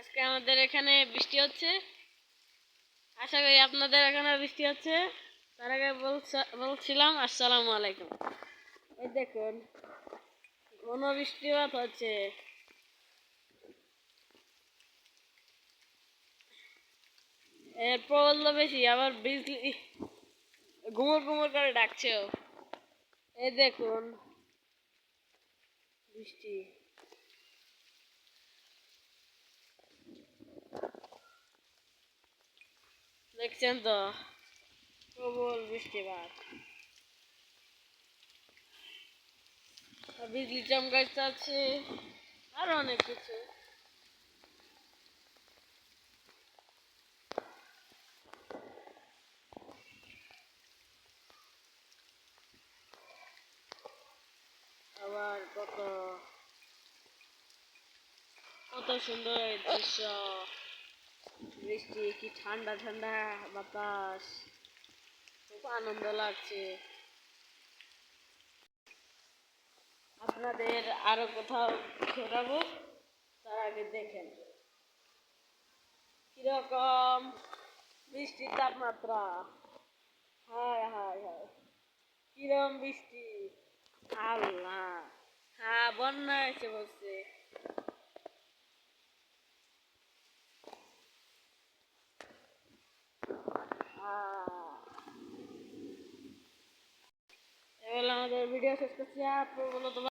আজকে আমাদের এখানে বৃষ্টি হচ্ছে। আশা করি আপনাদের এখানে বৃষ্টি হচ্ছে। তার আগে বলছিলাম আসসালামু আলাইকুম। এই দেখুন ঘন বৃষ্টিপাত হচ্ছে। এর প্রবল বেশি, আবার বিজলি ঘুমুর ঘুমুর করে ডাকছেও। এই দেখুন বৃষ্টি। দেখছেন তো প্রবল বৃষ্টিপাত, বিজলি চমকাচ্ছে, আরো অনেক কিছু। আবার কত কত সুন্দর এই দৃশ্য। বৃষ্টি, কি ঠান্ডা ঠান্ডা বাতাস, খুব আনন্দ লাগছে। আপনাদের আরো কোথাও ঘোরাবো, তার আগে দেখেন কিরকম বৃষ্টির তাপমাত্রা। হায় হায় হায়, কিরকম বৃষ্টি! আল্লাহ, হ্যাঁ বন্যা এসে বলছে। এবার আমাদের ভিডিও শেষ করছি। আপনার বলো